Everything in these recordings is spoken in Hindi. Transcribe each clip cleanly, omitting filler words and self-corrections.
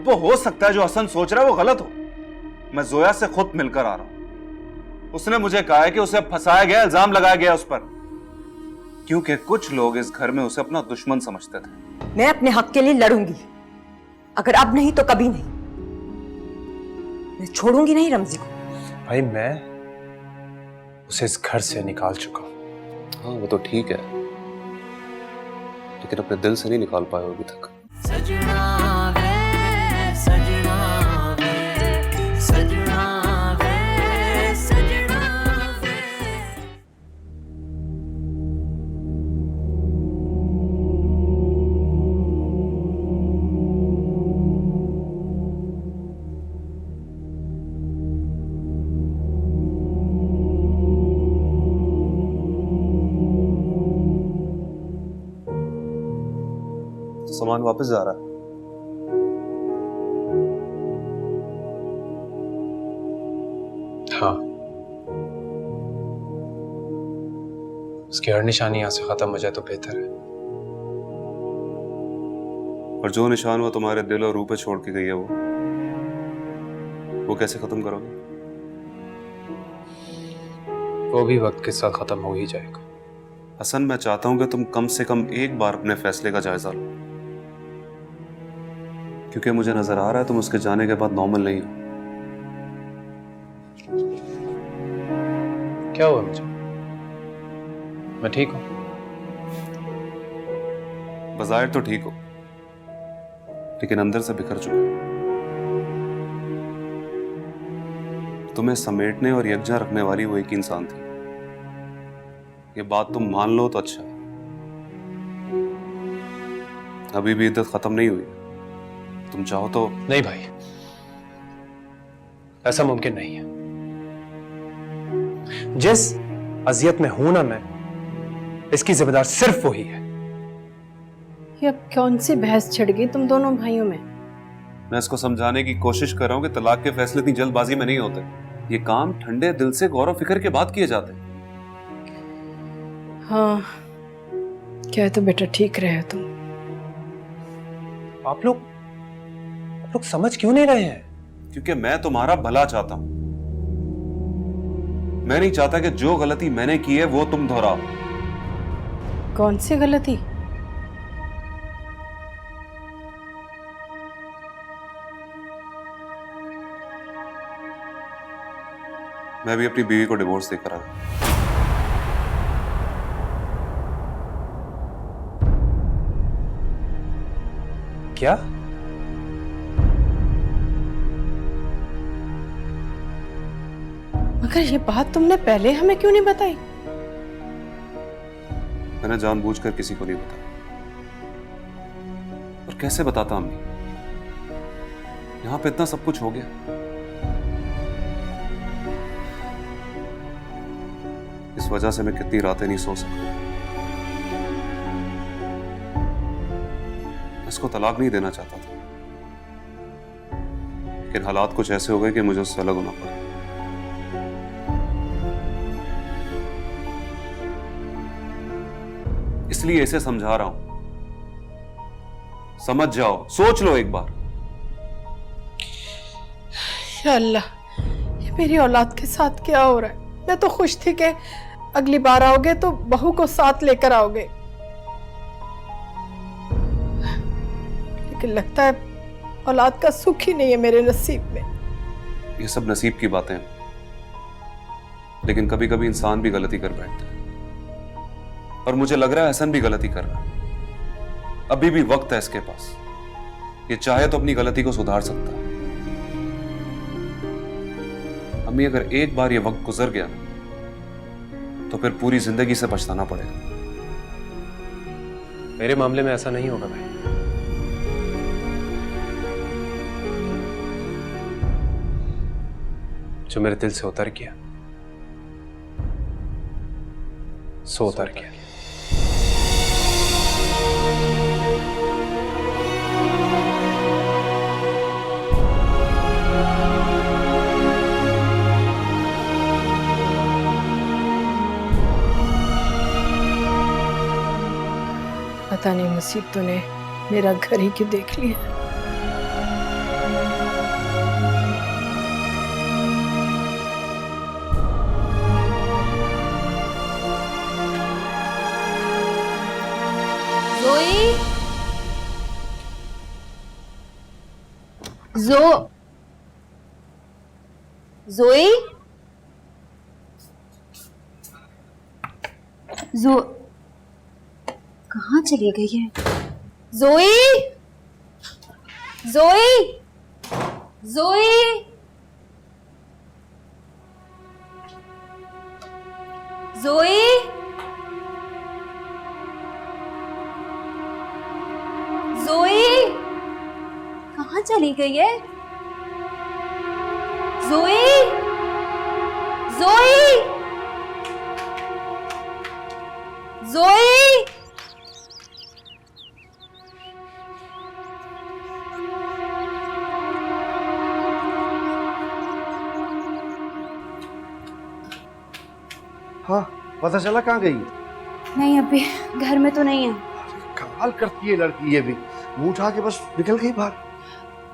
अब वो हो सकता है जो हसन सोच रहा है वो गलत हो। मैं जोया से खुद मिलकर आ रहा हूं। उसने मुझे कहा है कि उसे फंसाया गया, इल्जाम लगाया गया उस पर, क्योंकि कुछ लोग इस घर में उसे अपना दुश्मन समझते थे। मैं अपने हक के लिए लड़ूंगी, अगर अब नहीं तो कभी नहीं। मैं छोड़ूंगी नहीं रमजी को। भाई मैं उसे इस घर से निकाल चुका हूं। हाँ वो तो ठीक है, लेकिन अपने दिल से नहीं निकाल पाए अभी तक। सजना वे, सजना वे, सजना वे, सजना वे। सामान वापस जा रहा है। हाँ, उसकी हर निशानी यहां से खत्म हो जाए तो बेहतर है। और जो निशान वो तुम्हारे दिल और रूह पे छोड़ के गई है वो कैसे खत्म करोगे? वो भी वक्त के साथ खत्म हो ही जाएगा। हसन, मैं चाहता हूं कि तुम कम से कम एक बार अपने फैसले का जायजा लो, क्योंकि मुझे नजर आ रहा है तुम उसके जाने के बाद नॉर्मल नहीं हो। क्या हुआ मुझे? मैं ठीक हूं। बज़ाहिर तो ठीक हो, लेकिन अंदर से बिखर चुके हो। तुम्हें समेटने और यकजा रखने वाली वो एक इंसान थी। ये बात तुम मान लो तो अच्छा है। अभी भी इद्दत खत्म नहीं हुई। तुम चाहो तो। नहीं भाई, ऐसा मुमकिन नहीं है। जिस अजियत में हूं ना मैं, इसकी जिम्मेदार सिर्फ वही है। ये अब कौन सी बहस छिड़ गई तुम दोनों भाइयों में? मैं इसको समझाने की कोशिश कर रहा हूं कि तलाक के फैसले इतनी जल्दबाजी में नहीं होते। ये काम ठंडे दिल से गौर फिक्र के बाद किए जाते हैं। हाँ, क्या तो बेटा ठीक रहे हो तुम। आप लोग समझ क्यों नहीं रहे हैं? क्योंकि मैं तुम्हारा भला चाहता हूं। मैं नहीं चाहता कि जो गलती मैंने की है वो तुम दोहराओ। कौन सी गलती? मैं भी अपनी बीवी को डिवोर्स देकर आया। क्या? मगर ये बात तुमने पहले हमें क्यों नहीं बताई? मैंने जानबूझकर किसी को नहीं बताया। और कैसे बताता अम्मी? यहां पे इतना सब कुछ हो गया। इस वजह से मैं कितनी रातें नहीं सो सकता। इसको तलाक नहीं देना चाहता था, लेकिन हालात कुछ ऐसे हो गए कि मुझे उससे अलग होना पड़ा। इसलिए इसे समझा रहा हूं, समझ जाओ, सोच लो एक बार। या अल्लाह, ये मेरी औलाद के साथ क्या हो रहा है? मैं तो खुश थी कि अगली बार आओगे तो बहू को साथ लेकर आओगे, लेकिन लगता है औलाद का सुख ही नहीं है मेरे नसीब में। ये सब नसीब की बातें हैं, लेकिन कभी कभी इंसान भी गलती कर बैठता है। और मुझे लग रहा है हसन भी गलती कर रहा है। अभी भी वक्त है इसके पास। ये चाहे तो अपनी गलती को सुधार सकता है। अम्मी, अगर एक बार ये वक्त गुजर गया तो फिर पूरी जिंदगी से पछताना पड़ेगा। मेरे मामले में ऐसा नहीं होगा भाई। जो मेरे दिल से उतर गया सो उतर गया। पता नहीं मुसीबतों ने मेरा घर ही क्यों देख लिया। जोई जोई जो कहाँ चली गई है? जोई जोई जोई जोई जोई कहाँ चली गई है? जोई जोई जोई हाँ, पता चला कहाँ गई? नहीं, अभी घर में तो नहीं है। कमाल करती है लड़की ये भी, मुंह उठा के बस निकल गई बाहर।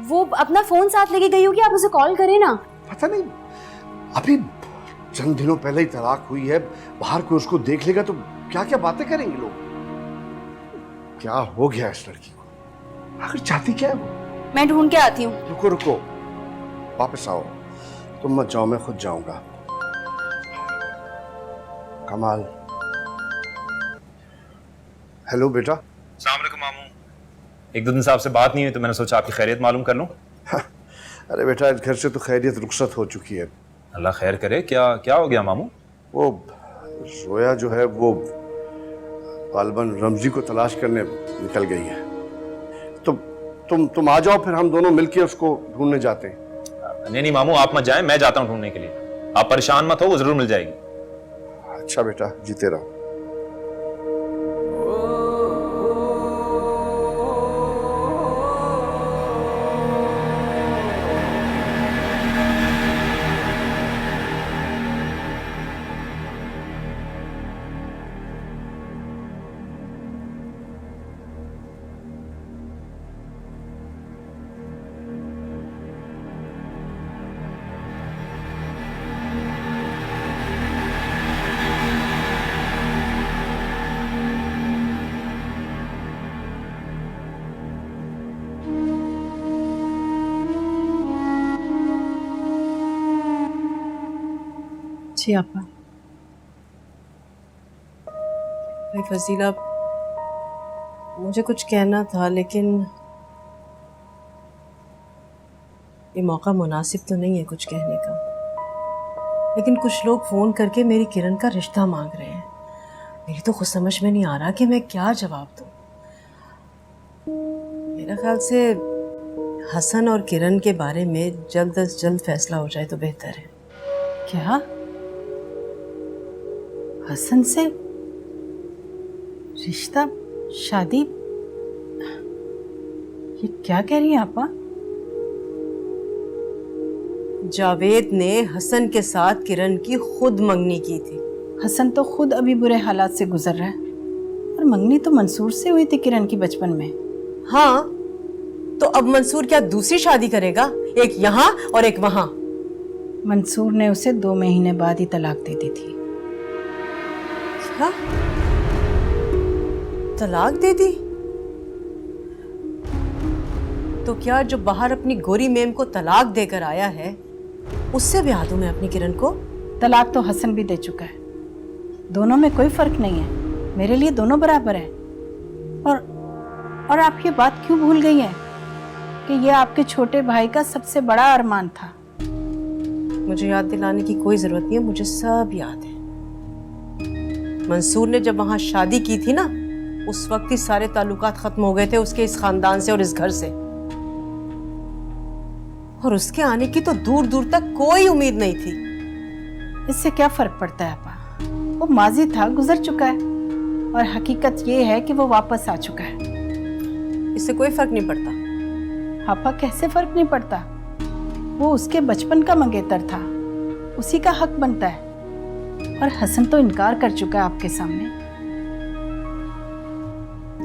वो अपना फोन साथ लेके गई होगी, आप उसे कॉल करें ना। पता नहीं, अभी चंद दिनों पहले ही तलाक हुई है, बाहर कोई उसको देख लेगा तो क्या क्या बातें करेंगे लोग। क्या हो गया इस लड़की को? आखिर चाहती क्या है वो? मैं ढूंढ के आती हूँ। रुको रुको, वापस आओ, तुम मत जाओ, मैं खुद जाऊंगा। कमाल। हेलो बेटा। अस्सलाम वालेकुम मामू। एक दो दिन से आपसे बात नहीं हुई तो मैंने सोचा आपकी खैरियत मालूम कर लूं। अरे बेटा, इस घर से तो खैरियत रुखसत हो चुकी है। अल्लाह खैर करे। क्या क्या हो गया मामू? वो जोया जो है वो गालिबन रमजी को तलाश करने निकल गई है। तुम आ जाओ, फिर हम दोनों मिलके उसको ढूंढने जाते हैं। नहीं मामू, आप मत जाएं, मैं जाता हूं ढूंढने के लिए। आप परेशान मत हो, वो जरूर मिल जाएगी। अच्छा बेटा, जीते रहो। जी आपा। भाई फजीला, मुझे कुछ कहना था लेकिन ये मौका मुनासिब तो नहीं है कुछ कहने का। लेकिन कुछ लोग फ़ोन करके मेरी किरण का रिश्ता मांग रहे हैं। मेरी तो खुद समझ में नहीं आ रहा कि मैं क्या जवाब दूँ। मेरा ख्याल से हसन और किरण के बारे में जल्द अज जल्द फैसला हो जाए तो बेहतर है। क्या? हसन से रिश्ता, शादी? ये क्या कह रही हैं आपा? जावेद ने हसन के साथ किरण की खुद मंगनी की थी। हसन तो खुद अभी बुरे हालात से गुजर रहा है, और मंगनी तो मंसूर से हुई थी किरण की बचपन में। हाँ, तो अब मंसूर क्या दूसरी शादी करेगा, एक यहाँ और एक वहाँ? मंसूर ने उसे 2 महीने बाद ही तलाक दे दी थी। क्या? तलाक दे दी? तो क्या जो बाहर अपनी गोरी मेम को तलाक देकर आया है उससे ब्याह दूं मैं अपनी किरण को? तलाक तो हसन भी दे चुका है। दोनों में कोई फर्क नहीं है, मेरे लिए दोनों बराबर हैं। और आप ये बात क्यों भूल गई हैं कि ये आपके छोटे भाई का सबसे बड़ा अरमान था? मुझे याद दिलाने की कोई जरूरत नहीं है, मुझे सब याद है। मंसूर ने जब वहां शादी की थी ना, उस वक्त ही सारे ताल्लुकात खत्म हो गए थे उसके इस खानदान से और इस घर से। और उसके आने की तो दूर दूर तक कोई उम्मीद नहीं थी। इससे क्या फर्क पड़ता है आपा? वो माजी था, गुजर चुका है, और हकीकत ये है कि वो वापस आ चुका है। इससे कोई फर्क नहीं पड़ता। आपा, कैसे फर्क नहीं पड़ता? वो उसके बचपन का मंगेतर था, उसी का हक बनता है। और हसन तो इनकार कर चुका है आपके सामने।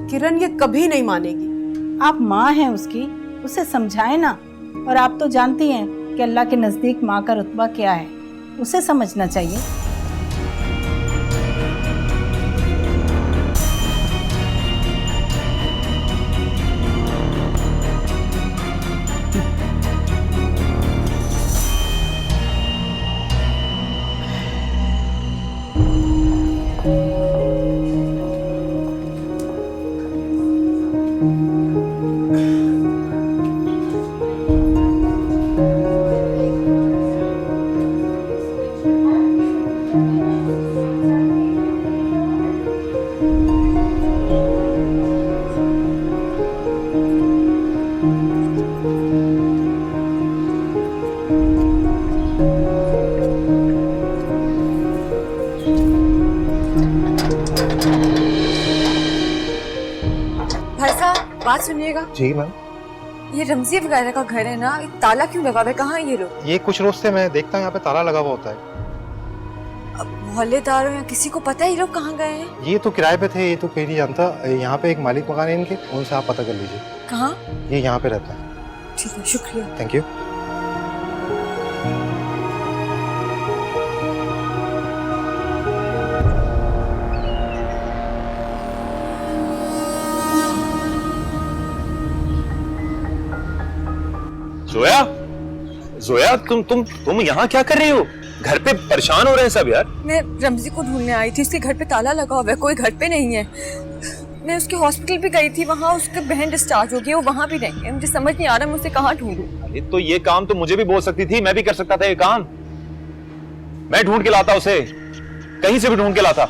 किरण ये कभी नहीं मानेगी। आप माँ हैं उसकी, उसे समझाएं ना। और आप तो जानती हैं कि अल्लाह के नज़दीक माँ का रुतबा क्या है, उसे समझना चाहिए। बात सुनिएगा। जी मैम। ये रमजी वगैरह का घर है ना, ताला क्यों लगा हुआ है? कहाँ है ये लोग? ये कुछ रोज से मैं देखता हूँ यहाँ पे ताला लगा हुआ होता है। अब मोहल्लेदारों या किसी को पता है ये लोग कहाँ गए हैं? ये तो किराए पे थे, ये तो कोई नहीं जानता। यहाँ पे एक मालिक मकान है इनके, उनसे आप पता कर लीजिए। कहाँ? ये यहाँ पे रहता है। ठीक है, शुक्रिया। Thank you. जोया, जोया तुम यहाँ क्या कर रही हो? घर पे परेशान हो रहे हैं सब यार। मैं रमजी को ढूंढने आई थी, उसके घर पे ताला लगा हुआ है, कोई घर पे नहीं है। मैं उसके हॉस्पिटल भी गई थी, वहाँ उसका बहन डिस्चार्ज हो गई, वो वहाँ भी नहीं है। मुझे समझ नहीं आ रहा मैं उसे कहाँ ढूंढूं। अरे तो ये काम तो मुझे भी बोल सकती थी, मैं भी कर सकता था ये काम। मैं ढूंढ के लाता उसे, कहीं से भी ढूंढ के लाता।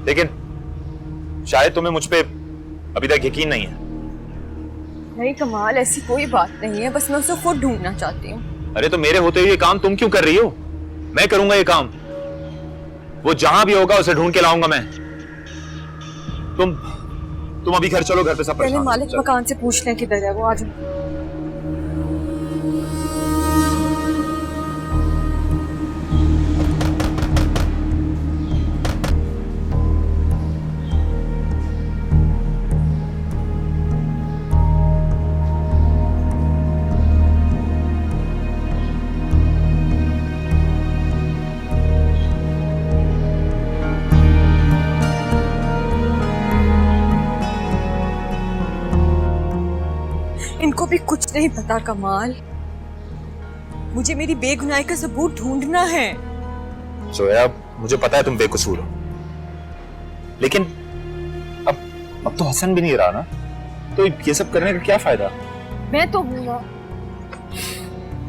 लेकिन शायद तुम्हें मुझ पे अभी तक यकीन नहीं है। नहीं कमाल, ऐसी कोई बात नहीं है, बस मैं उसे खुद ढूंढना चाहती हूँ। अरे तो मेरे होते हुए ये काम तुम क्यों कर रही हो? मैं करूंगा ये काम। वो जहां भी होगा उसे ढूंढ के लाऊंगा मैं। तुम अभी घर चलो, घर पे सब पहले परेशान। मालिक मकान से पूछ लें किधर है वो। आ जाओ। इनको भी कुछ नहीं पता कमाल। मुझे मेरी बेगुनाही का सबूत ढूंढना है। जोया, मुझे पता है तुम बेकसूर हो, लेकिन अब तो हसन भी नहीं रहा ना, तो ये सब करने का क्या फायदा? मैं तो हूँ ना।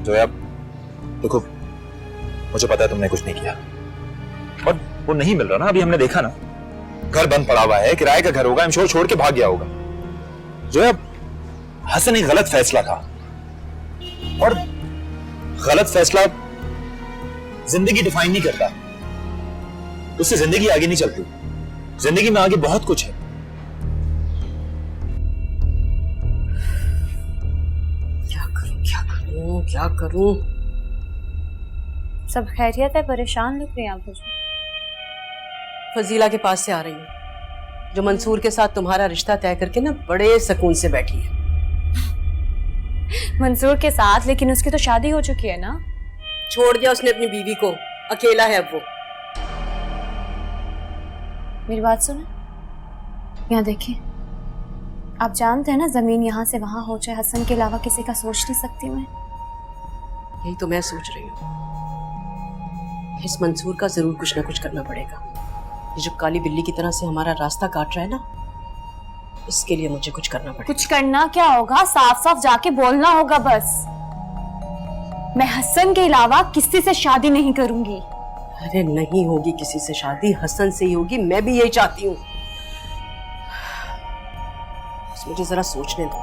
जोया देखो, मुझे पता है तुमने कुछ नहीं किया, और वो नहीं मिल रहा ना। अभी हमने देखा ना, घर बंद पड़ा हुआ है, किराए का घर होगा, हम छोड़ के भाग गया होगा। जोया, हसन एक गलत फैसला था, और गलत फैसला जिंदगी डिफाइन नहीं करता, उससे जिंदगी आगे नहीं चलती। जिंदगी में आगे बहुत कुछ है। क्या करूं, क्या करूं, क्या करूं? सब खैरियत है? परेशान लग रही हैं आप मुझे। फजीला के पास से आ रही हूँ, जो मंसूर के साथ तुम्हारा रिश्ता तय करके ना बड़े सुकून से बैठी है। मंसूर के साथ? लेकिन उसकी तो शादी हो चुकी है ना। छोड़ दिया उसने अपनी बीवी को, अकेला है अब वो। मेरी बात सुनो, यहाँ देखिए, आप जानते हैं ना जमीन यहाँ से वहां हो जाए, हसन के अलावा किसी का सोच नहीं सकती मैं। यही तो मैं सोच रही हूँ, इस मंसूर का जरूर कुछ ना कुछ करना पड़ेगा। ये जो काली बिल्ली की तरह से हमारा रास्ता काट रहा है ना, इसके लिए मुझे कुछ करना पड़ेगा। कुछ करना क्या होगा? साफ साफ जाके बोलना होगा बस। मैं हसन के अलावा किसी से शादी नहीं करूंगी। अरे नहीं होगी किसी से शादी, हसन से ही होगी। मैं भी यही चाहती हूँ, मुझे जरा सोचने दो।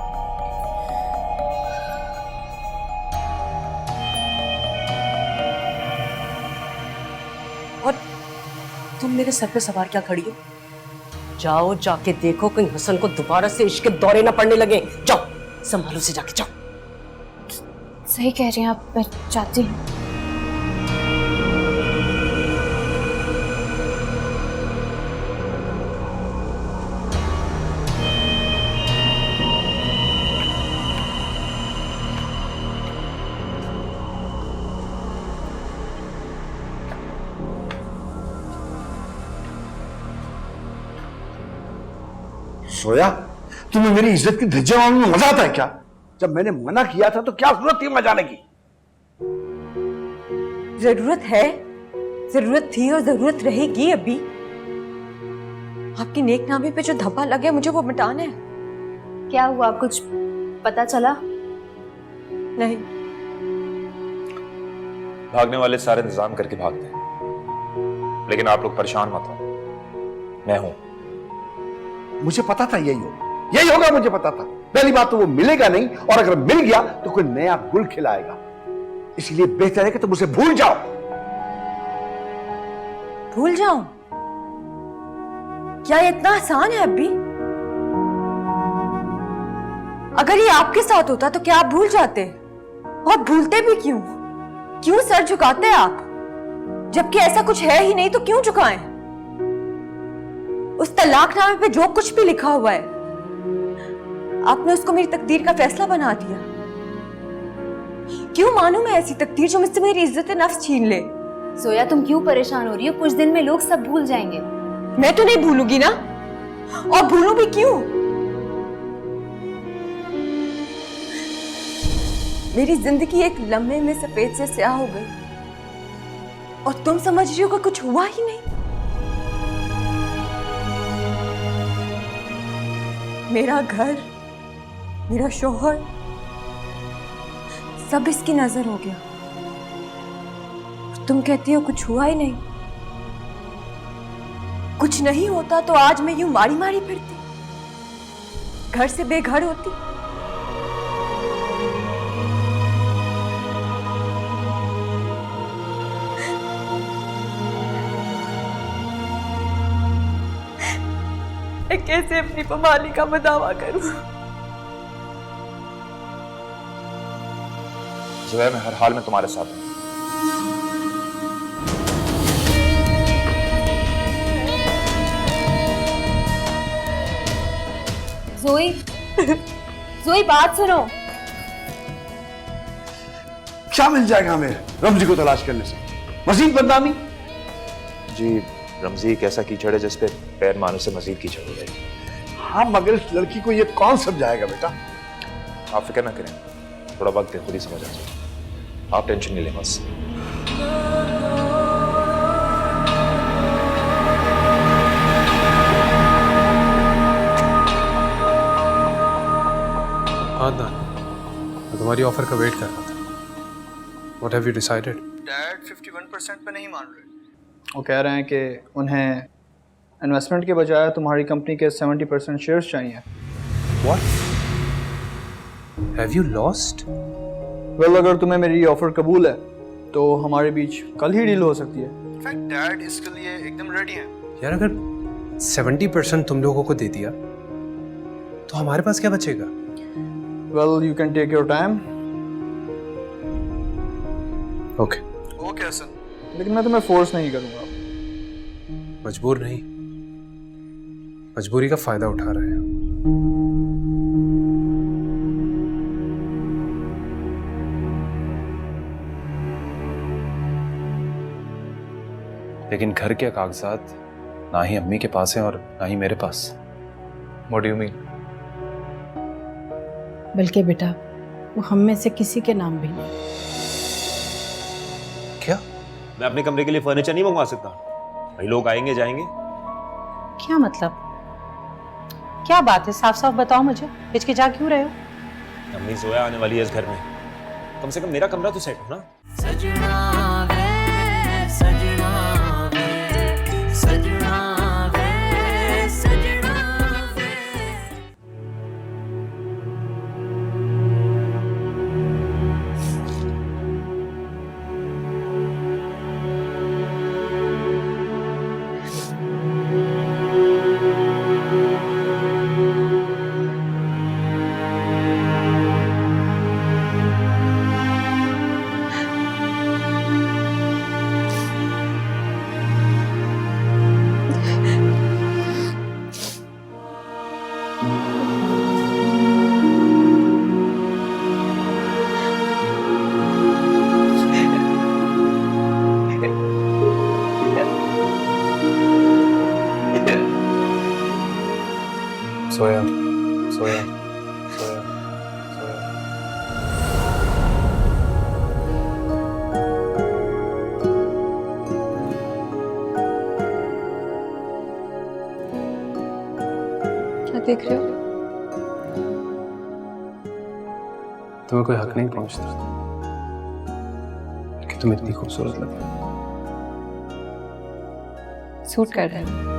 और तुम मेरे सर पे सवार क्या खड़ी हो? जाओ, जाके देखो कहीं हसन को दोबारा से इश्क के दौरे ना पड़ने लगे। जाओ, संभालो से जाके जाओ। सही कह रही हैं आप, मैं चाहती हूँ। सोया, तुम्हें मेरी इज्जत की धज्जियां उड़ाने में मजा आता है क्या? जब मैंने मना किया था तो क्या जरूरत थी मजाने की? जरूरत है, जरूरत थी और जरूरत रहेगी अभी। आपकी नेकनामी पे जो धब्बा लगे मुझे वो मिटाना है। क्या हुआ, कुछ पता चला? नहीं। भागने वाले सारे इंतजाम करके भागते हैं, लेकिन आप लोग परेशान मत हो, मैं हूं। मुझे पता था यही होगा, मुझे पता था। पहली बात तो वो मिलेगा नहीं, और अगर मिल गया तो कोई नया गुल खिलाएगा। इसलिए बेहतर है कि तुम उसे भूल जाओ। भूल जाओ? क्या ये इतना आसान है अभी? अगर ये आपके साथ होता तो क्या आप भूल जाते? और भूलते भी क्यों? क्यों सर झुकाते आप? जबकि ऐसा कुछ है ही नहीं तो क्यों झुकाएं? उस तलाकनामे पे जो कुछ भी लिखा हुआ है, आपने उसको मेरी तकदीर का फैसला बना दिया। क्यों मानूं मैं ऐसी तकदीर जो मुझसे मेरी इज्जत नफ्स छीन ले? जोया तुम क्यों परेशान हो रही हो? कुछ दिन में लोग सब भूल जाएंगे। मैं तो नहीं भूलूंगी ना, और भूलूं भी क्यों? मेरी जिंदगी एक लम्हे में सफेद से स्याह हो गई और तुम समझ रही हो कि कुछ हुआ ही नहीं। मेरा घर, मेरा शोहर, सब इसकी नजर हो गया। तुम कहती हो कुछ हुआ ही नहीं। कुछ नहीं होता तो आज मैं यूं मारी मारी फिरती, घर से बेघर होती। मैं कैसे अपनी पमाली का बदावा करूं? जोया, मैं हर हाल में तुम्हारे साथ हूँ। जोई, जोई बात सुनो। क्या मिल जाएगा हमें रमजी को तलाश करने से? मजीद बदनामी? जी, रमजी एक ऐसा कीचड़ है जिस पे पैर मारने से मजीद कीचड़ हो जाएगी। हाँ, मगर इस लड़की को ये कौन समझाएगा बेटा? आप फिक्र ना करें, थोड़ा वक्त दे, खुद ही समझ आ जाएगा। आप टेंशन नहीं लें बस। आदनान, मैं तुम्हारी ऑफर का वेट कर रहा था। What have you decided? Dad 51% पे नहीं मान रहे। वो कह रहे हैं कि उन्हें इन्वेस्टमेंट के बजाय तुम्हारी कंपनी के 70% शेयर्स चाहिए। What? Have you lost? Well, अगर तुम्हें मेरी ऑफर कबूल है तो हमारे बीच कल ही डील हो सकती है। इनफैक्ट डैड इसके लिए एकदम रेडी हैं। यार, अगर 70% तुम लोगों को दे दिया तो हमारे पास क्या बचेगा? Well, you can take your time. Okay. Okay Hasan, लेकिन मैं तुम्हें फोर्स नहीं करूंगा। मजबूर नहीं, मजबूरी का फायदा उठा रहे हैं। लेकिन घर के कागजात ना ही अम्मी के पास हैं और ना ही मेरे पास। What do you mean? बल्कि बेटा, वो हम में से किसी के नाम भी नहीं। क्या? मैं अपने कमरे के लिए फर्नीचर नहीं मंगवा सकता? भाई लोग आएंगे जाएंगे। क्या मतलब? क्या बात है? साफ साफ बताओ मुझे, हिचकिचा क्यों रहे हो? अम्मी जोया आने वाली है इस घर में, कम से कम मेरा कमरा तो सेट हो ना। सजना वे, सजना वे, सजना वे, सजना वे। सोया, सोया, सोया, सोया। क्या देख रहे हो? तुम्हें कोई हक नहीं पहुंचता कि तुम इतनी खूबसूरत लगती। सूट कर रहे हैं।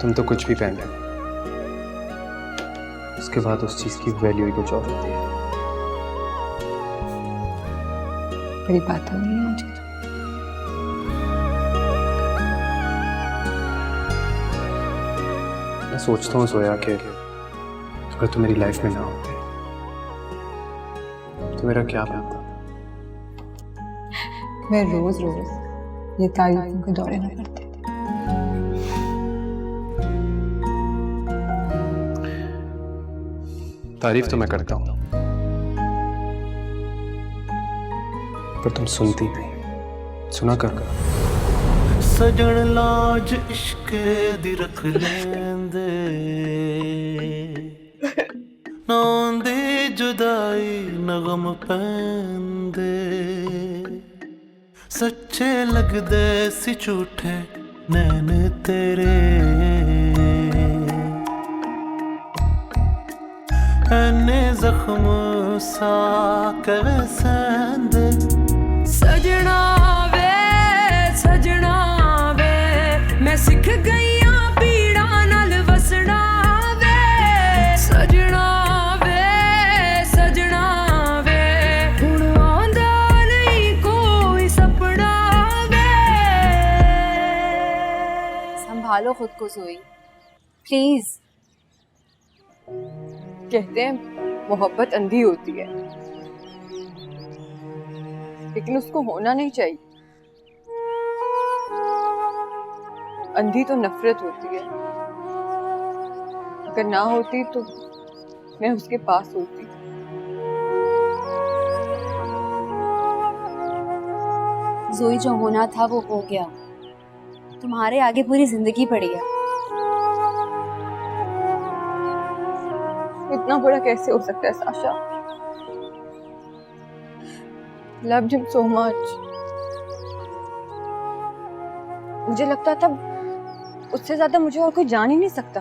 तुम तो कुछ भी पहन लो, उसके बाद उस चीज की वैल्यू ही कुछ और होती है। बड़ी बात हो रही है मुझे। मैं सोचता हूँ जोया कि अगर तुम मेरी लाइफ में ना होते तो मेरा क्या बनता। मैं रोज रोज ये तारीफों के दौरे न करते। तारीफ तो मैं करता हूँ पर तुम सुनती नहीं, सुना कर सजन लाज इश्क दी रख लेंदे नांदे जुदाई नगम पैंदे सच्चे लगदे सी झूठे नैन तेरे एने जख्म सा कैसेंदे सजना वे मैं सिख गई हाँ पीड़ा नाल वसना वे सजना वे हुण आंदा नहीं कोई सपना वे। संभालो खुद को जोई, प्लीज। कहते हैं मोहब्बत अंधी होती है, लेकिन उसको होना नहीं चाहिए। अंधी तो नफरत होती है, अगर ना होती तो मैं उसके पास होती। जोई जो होना था वो हो गया, तुम्हारे आगे पूरी जिंदगी पड़ी है। इतना बड़ा कैसे हो सकता है Sasha? Love him so much. मुझे लगता था उससे ज्यादा मुझे और कोई जान ही नहीं सकता।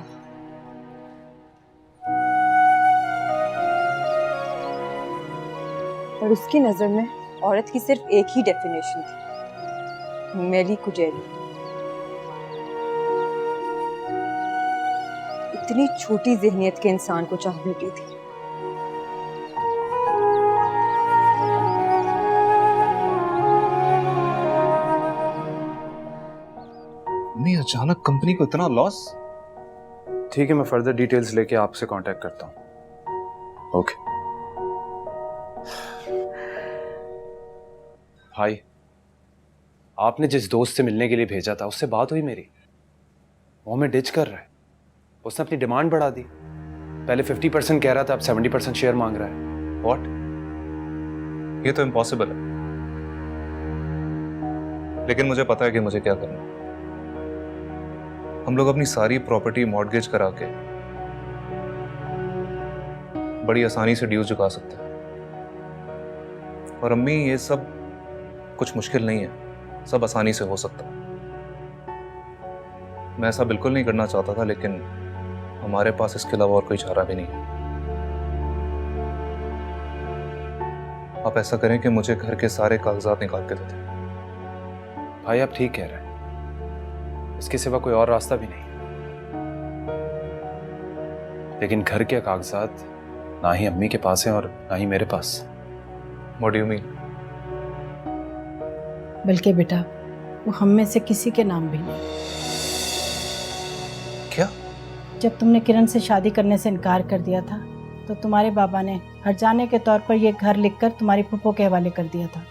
पर उसकी नजर में औरत की सिर्फ एक ही डेफिनेशन थी, मैली कुचैली। इतनी छोटी ज़हनियत के इंसान को चाह बैठी थी। मैं अचानक कंपनी को इतना लॉस। ठीक है, मैं फर्दर डिटेल्स लेके आपसे कांटेक्ट करता हूँ। ओके भाई, आपने जिस दोस्त से मिलने के लिए भेजा था उससे बात हुई मेरी। वो हमें डिच कर रहा है। उसने अपनी डिमांड बढ़ा दी। पहले 50% कह रहा था, अब 70% शेयर मांग रहा है। व्हाट? ये तो इम्पॉसिबल है। लेकिन मुझे पता है कि मुझे क्या करना है। हम लोग अपनी सारी प्रॉपर्टी मॉर्गेज करा के बड़ी आसानी से ड्यूज चुका सकते हैं। और अम्मी, ये सब कुछ मुश्किल नहीं है, सब आसानी से हो सकता है। मैं ऐसा बिल्कुल नहीं करना चाहता था, लेकिन हमारे पास इसके अलावा और कोई चारा भी नहीं है। आप ऐसा करें कि मुझे घर के सारे कागजात निकाल के दे दें। भाई, आप ठीक कह रहे हैं, इसके सिवा कोई और रास्ता भी नहीं। लेकिन घर के कागजात ना ही अम्मी के पास हैं और ना ही मेरे पास। What do you mean? बल्कि बेटा, वो हम में से किसी के नाम भी नहीं। क्या? जब तुमने किरण से शादी करने से इनकार कर दिया था तो तुम्हारे बाबा ने हर्जाने के तौर पर यह घर लिखकर तुम्हारी फूफो के हवाले कर दिया था।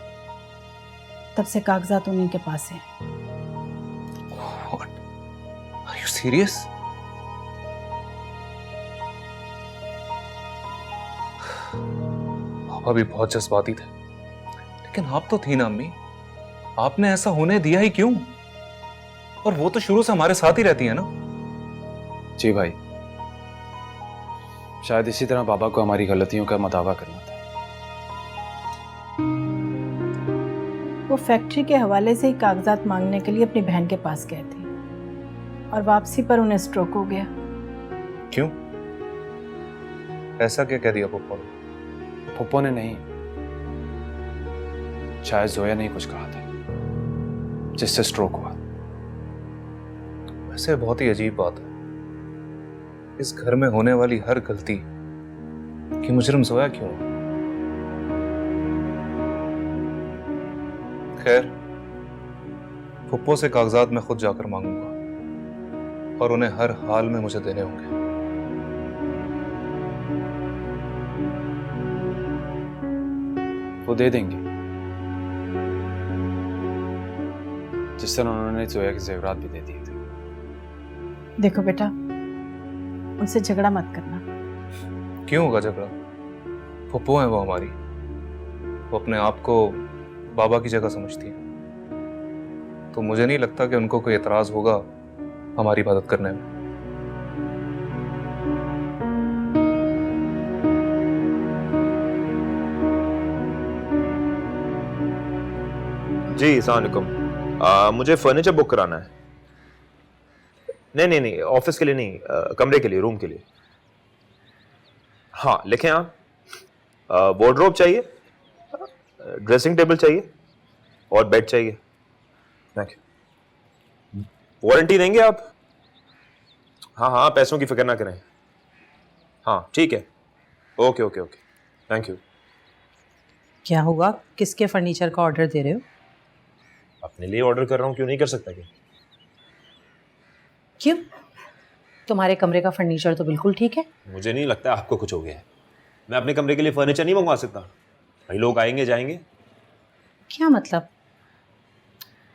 तब से कागजात उन्हीं के पास हैं। What? Are you serious? पापा भी बहुत जज्बाती थे, लेकिन आप तो थी ना अम्मी। आपने ऐसा होने दिया ही क्यों? और वो तो शुरू से हमारे साथ ही रहती है ना। जी भाई, शायद इसी तरह बाबा को हमारी गलतियों का मदावा करना था। वो फैक्ट्री के हवाले से ही कागजात मांगने के लिए अपनी बहन के पास गए थे और वापसी पर उन्हें स्ट्रोक हो गया। क्यों? ऐसा क्या कह दिया पप्पा ने? पप्पो ने नहीं, शायद जोया ने ही कुछ कहा था जिससे स्ट्रोक हुआ। वैसे बहुत ही अजीब बात है, इस घर में होने वाली हर गलती की मुजरिम जोया क्यों? खैर, फुप्पो से कागजात मैं खुद जाकर मांगूंगा। और उन्हें हर हाल में मुझे देने होंगे। वो दे देंगे, जिस तरह उन्होंने जोया के जेवरात भी दे दिए थे। देखो बेटा, उनसे झगड़ा मत करना। क्यों होगा झगड़ा? फुप्पो है वो हमारी, वो अपने आप को बाबा की जगह समझती है, तो मुझे नहीं लगता कि उनको कोई एतराज होगा हमारी मदद करने में। जी अस्सलाम वालेकुम। मुझे फर्नीचर बुक कराना है। नहीं, ऑफिस के लिए नहीं, कमरे के लिए, रूम के लिए। हाँ लिखें आप। वार्डरोब चाहिए, ड्रेसिंग टेबल चाहिए और बेड चाहिए। Thank you. वारंटी देंगे आप? हाँ, पैसों की फिक्र ना करें। हाँ ठीक है, ओके, थैंक यू। क्या हुआ, किसके फर्नीचर का ऑर्डर दे रहे हो? अपने लिए ऑर्डर कर रहा हूँ, क्यों नहीं कर सकता? क्यों? तुम्हारे कमरे का फर्नीचर तो बिल्कुल ठीक है। मुझे नहीं लगता आपको कुछ हो गया है। मैं अपने कमरे के लिए फर्नीचर नहीं मंगवा सकता। भाई लोग आएंगे जाएंगे। क्या मतलब?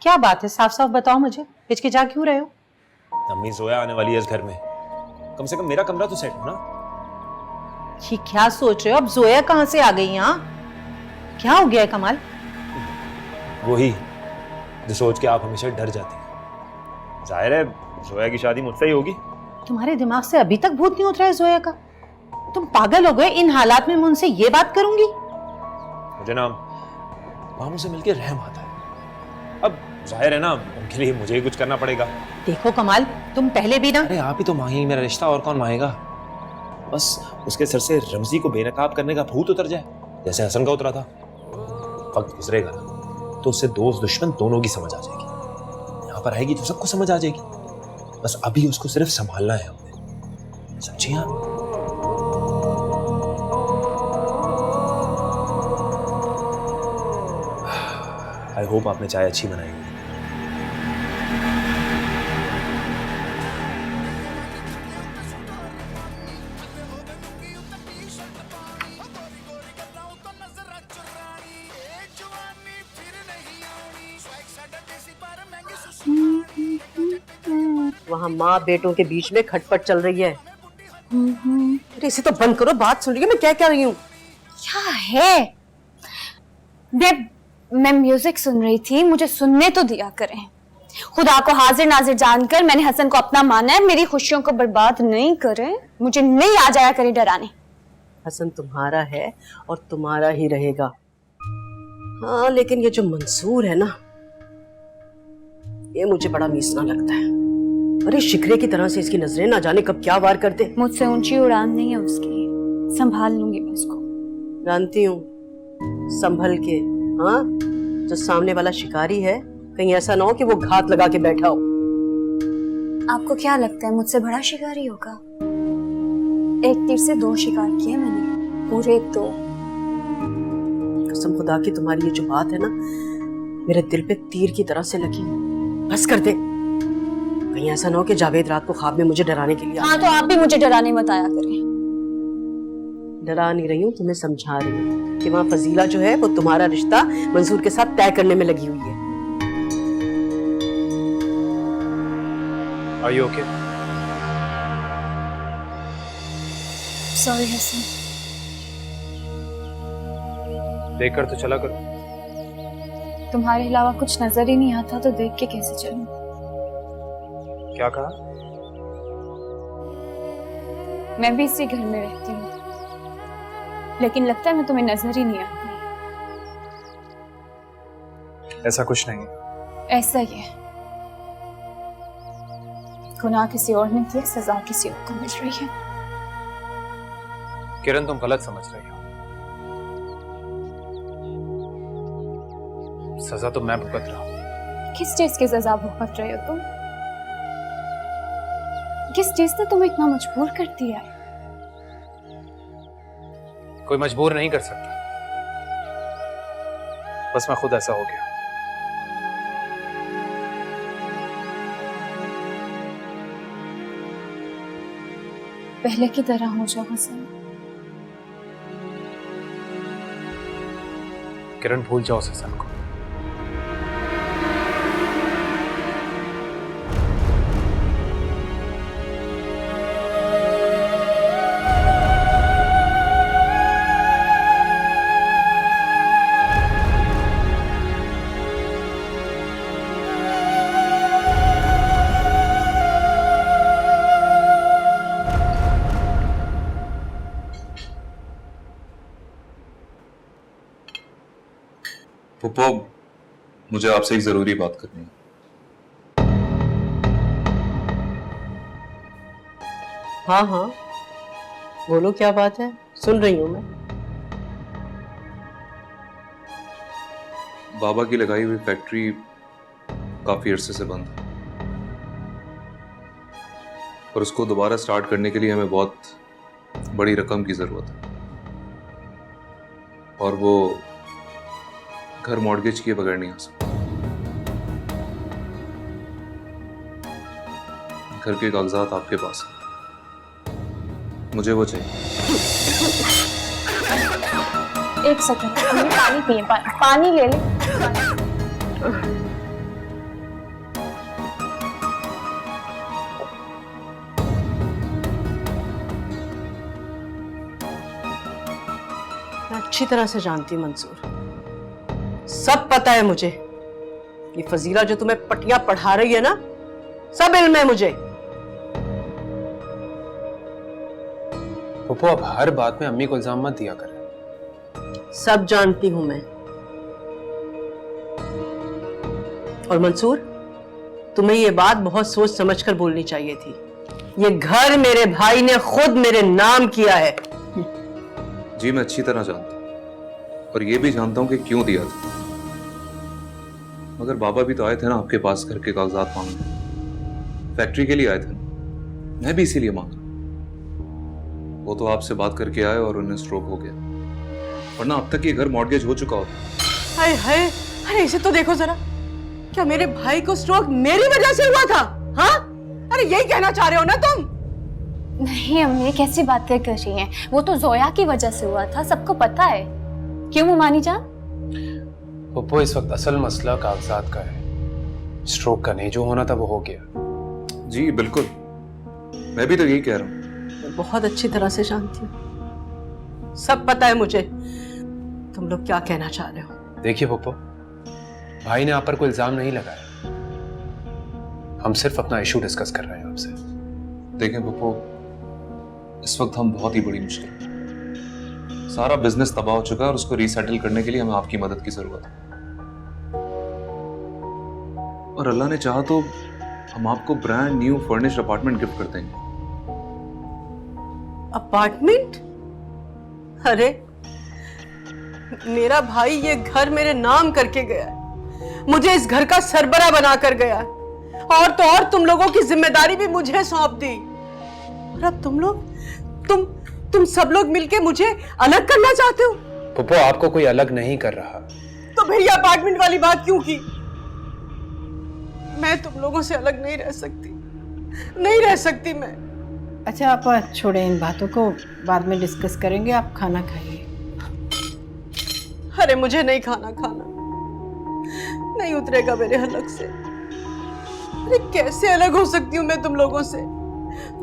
क्या बात है, साफ साफ बताओ मुझे, हिचकिचा क्यों रहे हो? अम्मी जोया आने वाली है इस घर में, कम से कम मेरा कमरा तो सेट हो ना। ये क्या सोच रहे हो? अब जोया कहाँ से आ गई यहाँ? क्या हो गया है कमाल? वही जो सोच के आप हमेशा डर जाती हैं। जाहिर है जोया की शादी मुझसे ही होगी। तुम्हारे दिमाग से अभी तक भूत नहीं उतरा है जोया का? तुम पागल हो गए? इन हालात में मैं उनसे ये बात करूंगी? मुझे ना मामू से मिलकर रहम आता है। अब जाहिर है ना उनके लिए मुझे ही कुछ करना पड़ेगा। देखो कमाल, तुम पहले भी ना। अरे आप ही तो मांगी मेरा रिश्ता, और कौन मांगेगा? बस उसके सर से रमजी को बेनकाब करने का भूत उतर जाए, जैसे हसन का उतरा था। वक्त गुजरेगा तो उससे दोस्त दुश्मन दोनों की समझ आ जाएगी। यहाँ पर आएगी तो सबको समझ आ जाएगी। बस अभी उसको सिर्फ संभालना है हमने, समझिए आप? आई होप आपने चाय अच्छी बनाई होगी। वहाँ माँ बेटों के बीच में खटपट चल रही है। अरे इसे तो बंद करो, बात सुन रही है मैं क्या कह रही हूँ। क्या है? मैं म्यूजिक सुन रही थी, मुझे सुनने तो दिया करें। खुदा को हाजिर नाजिर जानकर मैंने हसन को अपना माना है, मेरी खुशियों को बर्बाद नहीं करें, मुझे नहीं आ जाया करे डराने। हसन तुम्हारा है और तुम्हारा ही रहेगा। हाँ लेकिन ये जो मंसूर है ना, ये मुझे बड़ा मीसना लगता है। अरे शिकरे की तरह से इसकी नजरें ना जाने कब क्या वार कर दे। मुझसे ऊंची उड़ान नहीं है उसकी, संभाल लूंगी मैं उसको। जानती हूँ, संभल के। हाँ, जो सामने वाला शिकारी है, कहीं ऐसा ना हो कि वो घात लगा के बैठा हो। आपको क्या लगता है मुझसे बड़ा शिकारी होगा? एक तीर से दो शिकार किए मैंने, पूरे 2। कसम खुदा की तुम्हारी ये जो बात है ना, मेरे दिल पे तीर की तरह से लगी। बस कर दे, कहीं ऐसा ना हो कि जावेद रात को ख्वाब में मुझे डराने के लिए। हाँ तो आप भी मुझे डराने मत आया करें। डरा नहीं रही हूँ, तुम्हें समझा रही हूँ कि वहाँ फजीला जो है वो तुम्हारा रिश्ता मंसूर के साथ तय करने में लगी हुई है। Are you okay? Sorry Hasan. देखकर तो चला करो। तुम्हारे अलावा कुछ नजर ही नहीं आता तो देख के कैसे चलूं? क्या कहा? मैं भी इसी घर में रहती हूँ, लेकिन लगता है मैं तुम्हें नजर ही नहीं आती। ऐसा कुछ नहीं है। ऐसा ही है, गुनाह किसी और ने किया, सजा किसी और को मिल रही है। किरण तुम गलत समझ रही हो। सजा तो मैं भुगत रहा हूँ। किस चीज की सजा भुगत रहे हो तुम? किस चीज ने तुम्हें इतना मजबूर कर दिया है? कोई मजबूर नहीं कर सकता, बस मैं खुद ऐसा हो गया। पहले की तरह हो जाओ हसन। किरण भूल जाओ उस हसन को। पुप्पो, मुझे आपसे एक जरूरी बात करनी है। हाँ हाँ, बोलो क्या बात है, सुन रही हूं मैं। बाबा की लगाई हुई फैक्ट्री काफी अरसे से बंद है और उसको दोबारा स्टार्ट करने के लिए हमें बहुत बड़ी रकम की जरूरत है और वो घर मॉर्गेज किए बगैर नहीं आ सकता। घर के कागजात आपके पास हैं, मुझे वो चाहिए। एक सेकंड, पानी पिए, पानी ले ले। मैं अच्छी तरह से जानती हूँ मंसूर, सब पता है मुझे। ये फजीला जो तुम्हें पटियां पढ़ा रही है ना, सब इल्म है मुझे। पप्पू, अब हर बात में अम्मी को इल्जाम मत दिया कर। सब जानती हूं मैं। और मंसूर, तुम्हें ये बात बहुत सोच समझकर बोलनी चाहिए थी। ये घर मेरे भाई ने खुद मेरे नाम किया है। जी मैं अच्छी तरह जानता हूं और ये भी जानता हूं कि क्यों दिया था, मगर बाबा भी तो आए थे ना आपके पास घर के कागजात मांगने, फैक्ट्री के लिए आए थे ना, मैं भी इसीलिए मांगा। वो तो आपसे बात करके आए और उन्हें स्ट्रोक हो गया, वरना अब तक ये घर मॉर्गेज हो चुका होता। हाय हाय, अरे इसे तो देखो जरा, क्या मेरे भाई को स्ट्रोक मेरी वजह से हुआ था? हाँ, अरे यही कहना चाह रहे हो ना तुम? नहीं अम्मी, कैसी बातें कर रही हैं? वो तो जोया की वजह से हुआ था, सबको पता है। क्यों मुमानी जान? पप्पू, इस वक्त असल मसला कागजात का है, स्ट्रोक का नहीं। जो होना था वो हो गया। जी बिल्कुल, मैं भी तो यही कह रहा हूँ। मैं बहुत अच्छी तरह से जानती हूँ, सब पता है मुझे तुम लोग क्या कहना चाह रहे हो। देखिए पप्पू, भाई ने आप पर कोई इल्जाम नहीं लगाया, हम सिर्फ अपना इशू डिस्कस कर रहे हैं आपसे। देखें पप्पू, इस वक्त हम बहुत ही बड़ी मुश्किल में, सारा बिजनेस तबाह हो चुका है और उसको रीसेटल करने के लिए हमें आपकी मदद की जरूरत है। और अल्लाह ने चाहा तो हम आपको brand new furnished apartment gift कर देंगे। अपार्टमेंट? अरे मेरा भाई ये घर मेरे नाम करके गया, मुझे इस घर का सरबरा बना कर गया, और तो और तुम लोगों की जिम्मेदारी भी मुझे सौंप दी। और अब तुम लोग, तुम सब लोग मिलके मुझे अलग करना चाहते हो? पप्पू, आपको कोई अलग नहीं कर रहा। तो फिर ये अपार्टमेंट वाली बात क्यों की? मैं तुम लोगों से अलग नहीं रह सकती, नहीं रह सकती मैं। अच्छा आप छोड़ें इन बातों को, बाद में डिस्कस करेंगे। आप खाना खाइए। अरे मुझे नहीं खाना नहीं उतरेगा मेरे हलक से। अरे कैसे अलग हो सकती हूँ मैं तुम लोगों से?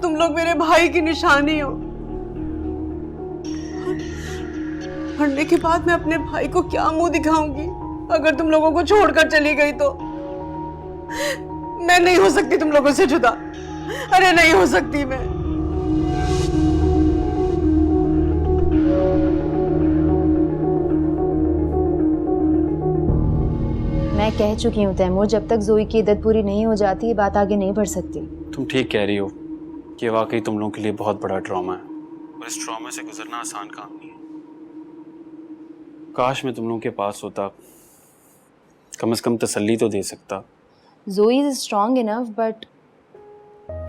तुम लोग मेरे भाई की निशानी हो। मरने के बाद मैं अपने भाई को क्या मुंह दिखाऊंगी अगर तुम लोगों को छोड़कर चली गई तो? मैं नहीं हो सकती तुम लोगों से जुदा, अरे नहीं हो सकती मैं। मैं कह चुकी हूँ तैमूर, जब तक जोई की इद्दत पूरी नहीं हो जाती ये बात आगे नहीं बढ़ सकती। तुम ठीक कह रही हो कि वाकई तुम लोगों के लिए बहुत बड़ा ट्रॉमा है और इस ट्रॉमा से गुजरना आसान काम नहीं है। काश मैं तुम लोगों के पास होता, कम से कम तसल्ली तो दे सकता। जोई इज स्ट्रॉन्ग इनफ, बट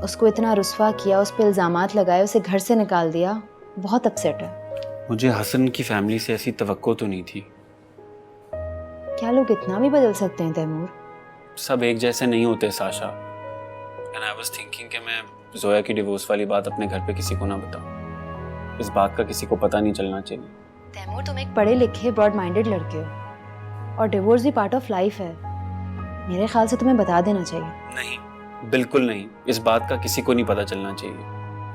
उसको इतना रुस्वा किया, उस पर इल्जामात लगाए, उसे घर से निकाल दिया, बहुत अपसेट है। मुझे हसन की फैमिली से ऐसी तवक्को तो नहीं थी। क्या लोग इतना भी बदल सकते हैं तैमूर? सब एक जैसे नहीं होते Sasha. And I was thinking कि मैं जोया की डिवोर्स वाली बात अपने घर पे किसी को ना बताओ। इस बात का किसी को पता नहीं चलना चाहिए। तैमूर, तुम एक पढ़े लिखे ब्रॉड माइंडेड लड़के हो और डिवोर्स भी पार्ट ऑफ लाइफ है। मेरे ख्याल से तुम्हें बता देना चाहिए। नहीं, बिल्कुल नहीं। इस बात का किसी को नहीं पता चलना चाहिए।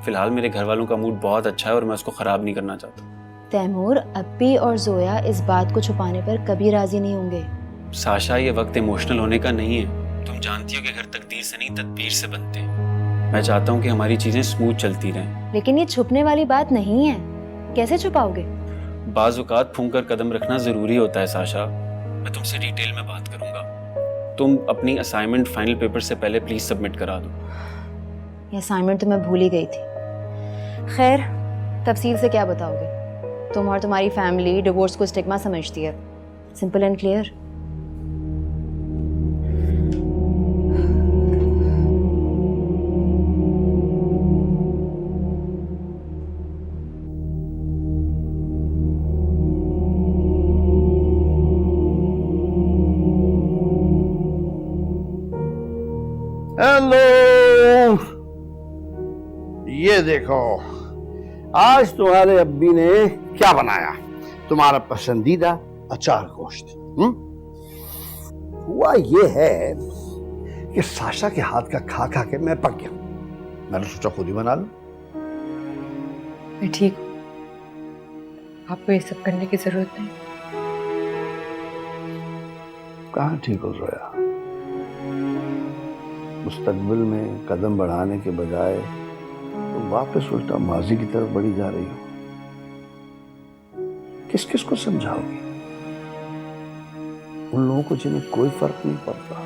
फिलहाल मेरे घर वालों का मूड बहुत अच्छा है और मैं उसको खराब नहीं करना चाहता। तैमूर, अब्बी और जोया इस बात को छुपाने पर कभी राजी नहीं होंगे। साशा, ये वक्त इमोशनल होने का नहीं है। तुम जानती हो कि घर तकदीर से नहीं तदबीर से बनते हैं। मैं चाहता हूँ कि हमारी चीजें स्मूथ चलती रहें। लेकिन ये छुपने वाली बात नहीं है, कैसे छुपाओगे? बाज़-औक़ात फूंक कर कदम रखना जरूरी होता है साशा। मैं तुमसे डिटेल में बात करूंगा। तुम अपनी असाइनमेंट फाइनल पेपर से पहले प्लीज सबमिट करा दो। ये असाइनमेंट तो मैं भूल ही गई थी। खैर, तफसील से क्या बताओगे? तुम और तुम्हारी फैमिली डिवोर्स को स्टिग्मा समझती है। Simple and clear. हेलो, ये देखो आज तुम्हारे अब्बी ने क्या बनाया, तुम्हारा पसंदीदा अचार गोश्त। हुआ ये है कि साशा के हाथ का खा खा के मैं पक गया। मैंने सोचा खुद ही बना लूं। मैं ठीक हूँ, आपको ये सब करने की जरूरत नहीं। कहाँ ठीक हो जोया? मुस्तकबिल में कदम बढ़ाने के बजाय तो वापस उल्टा माजी की तरफ बढ़ी जा रही हो। किस किस को समझाओगी? उन लोगों को जिन्हें कोई फर्क नहीं पड़ता।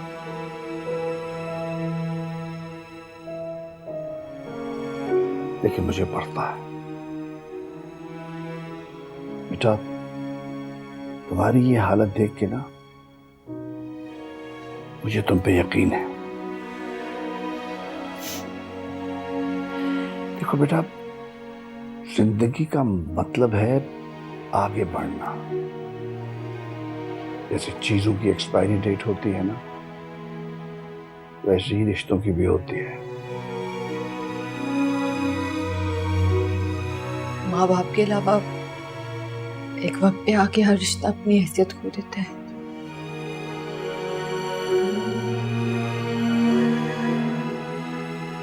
लेकिन मुझे पड़ता है। बेटा, तुम्हारी ये हालत देख के ना मुझे तुम पे यकीन है। देखो बेटा, जिंदगी का मतलब है आगे बढ़ना। जैसे चीजों की एक्सपायरी डेट होती है ना, वैसे ही रिश्तों की भी होती है। माँ बाप के अलावा एक वक्त पे आके हर रिश्ता अपनी हैसियत खो देता है।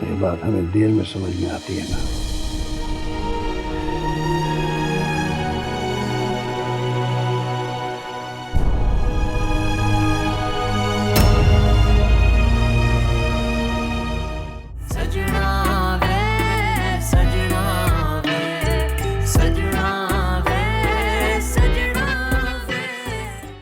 ये बात हमें देर में समझ में आती है ना।